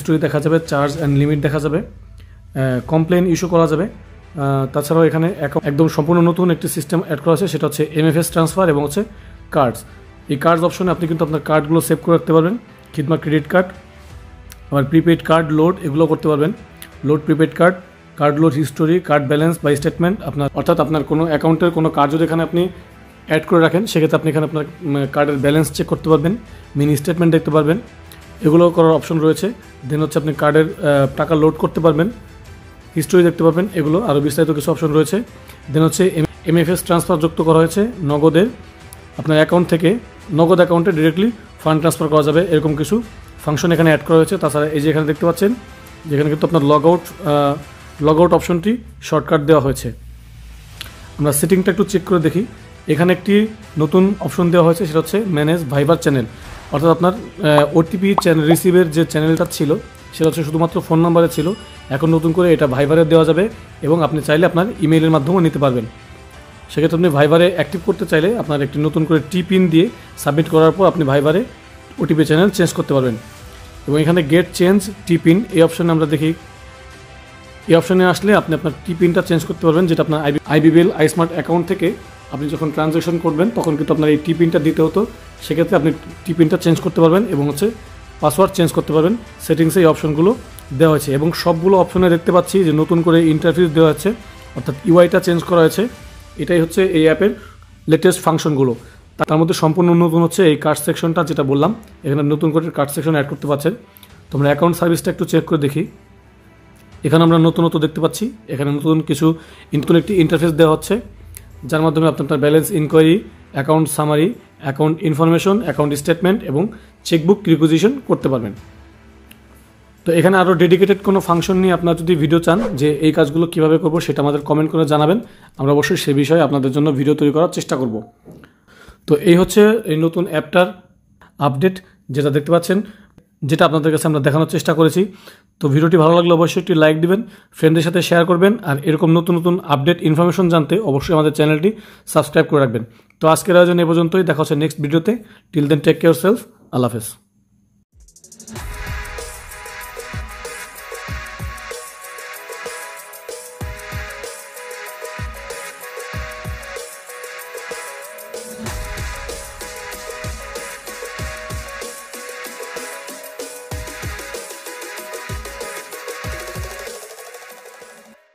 History দেখা যাবে, charge and limit দেখা যাবে, কমপ্লেন ইস্যু করা যাবে। তাছাড়াও এখানে একদম সম্পূর্ণ নতুন একটি সিস্টেম অ্যাড করা আছে, সেটা হচ্ছে MFS ট্রান্সফার এবং হচ্ছে কার্ডস। এই কার্ডস অপশনে আপনি কিন্তু আপনার কার্ডগুলো সেভ করে রাখতে পারবেন, খিদমা ক্রেডিট কার্ড, আবার প্রিপেড কার্ড লোড এগুলো করতে পারবেন। Load prepaid card, card load history, card balance by statement, অর্থাৎ আপনার কোনো অ্যাকাউন্টের কোনো কার্ড যদি এখানে আপনি অ্যাড করে রাখেন, সেক্ষেত্রে আপনি এখানে আপনার কার্ডের ব্যালেন্স চেক করতে পারবেন, মিনি স্টেটমেন্ট দেখতে পারবেন, এগুলো করার অপশন রয়েছে। দেন হচ্ছে আপনি কার্ডের টাকা লোড করতে পারবেন, হিস্টোরি দেখতে পারবেন, এগুলো আরও বিস্তারিত কিছু অপশন রয়েছে। দেন হচ্ছে MFS ট্রান্সফার যুক্ত করা হয়েছে, নগদের আপনার অ্যাকাউন্ট থেকে নগদ অ্যাকাউন্টে ডিরেক্টলি ফান্ড ট্রান্সফার করা যাবে, এরকম কিছু ফাংশন এখানে অ্যাড করা হয়েছে। তাছাড়া এই যে এখানে দেখতে পাচ্ছেন যেখানে কিন্তু আপনার লগ আউট অপশনটি শর্টকাট দেওয়া হয়েছে। আমরা সেটিংটা একটু চেক করে দেখি। এখানে একটি নতুন অপশন দেওয়া হয়েছে, সেটা হচ্ছে ম্যানেজ ভাইবার চ্যানেল, অর্থাৎ আপনার OTP চ্যানেল রিসিভের যে চ্যানেলটা ছিল সেটা হচ্ছে শুধুমাত্র ফোন নাম্বারে ছিল, এখন নতুন করে এটা ভাইবারে দেওয়া যাবে এবং আপনি চাইলে আপনার ইমেইলের মাধ্যমেও নিতে পারবেন। সেক্ষেত্রে আপনি ভাইবারে অ্যাক্টিভ করতে চাইলে আপনার একটি নতুন করে টিপিন দিয়ে সাবমিট করার পর আপনি ভাইবারে OTP চ্যানেল চেঞ্জ করতে পারবেন। এবং এখানে গেট চেঞ্জ টিপিন এই অপশানে আমরা দেখি, এই অপশানে আসলে আপনি আপনার টিপিনটা চেঞ্জ করতে পারবেন, যেটা আপনার IBBL iSmart অ্যাকাউন্ট থেকে আপনি যখন ট্রানজ্যাকশন করবেন তখন কিন্তু আপনার এই টিপিনটা দিতে হতো, সেক্ষেত্রে আপনি টিপিনটা চেঞ্জ করতে পারবেন এবং হচ্ছে পাসওয়ার্ড চেঞ্জ করতে পারবেন। সেটিংসে এই অপশনগুলো দেওয়া হয়েছে এবং সবগুলো অপশনে দেখতে পাচ্ছি যে নতুন করে ইন্টারফেস দেওয়া হচ্ছে, অর্থাৎ UIটা চেঞ্জ করা হয়েছে। এটাই হচ্ছে এই অ্যাপের লেটেস্ট ফাংশনগুলো। তার মধ্যে সম্পূর্ণ নতুন হচ্ছে এই কার্ড সেকশনটা, যেটা বললাম এখানে নতুন করে কার্ড সেকশন অ্যাড করতে পারছেন। তোমরা অ্যাকাউন্ট সার্ভিসটা একটু চেক করে দেখি, এখানে আমরা নতুন দেখতে পাচ্ছি, এখানে নতুন একটি ইন্টারফেস দেওয়া হচ্ছে, যার মাধ্যমে আপনি আপনার balance inquiry, account summary, account information, account statement এবং চেকবুক রিকুইজিশন করতে পারবেন। তো এখানে আরও ডেডিকেটেড কোনো ফাংশন নিয়ে আপনারা যদি ভিডিও চান যে এই কাজগুলো কীভাবে করবো, সেটা আমাদের কমেন্ট করে জানাবেন, আমরা অবশ্যই সে বিষয়ে আপনাদের জন্য ভিডিও তৈরি করার চেষ্টা করব। তো এই হচ্ছে এই নতুন অ্যাপটার আপডেট, যেটা দেখতে পাচ্ছেন, যেটা আপনাদের কাছে আমরা দেখানোর চেষ্টা করেছি। তো ভিডিওটি ভালো লাগলে অবশ্যই একটি লাইক দিবেন, ফ্রেন্ডদের সাথে শেয়ার করবেন, আর এরকম নতুন নতুন আপডেট ইনফরমেশন জানতে অবশ্যই আমাদের চ্যানেলটি সাবস্ক্রাইব করে রাখবেন। তো আজকের আয়োজন এ পর্যন্তই, দেখা হচ্ছে নেক্সট ভিডিওতে। Till then take care self, Allah হাফেজ।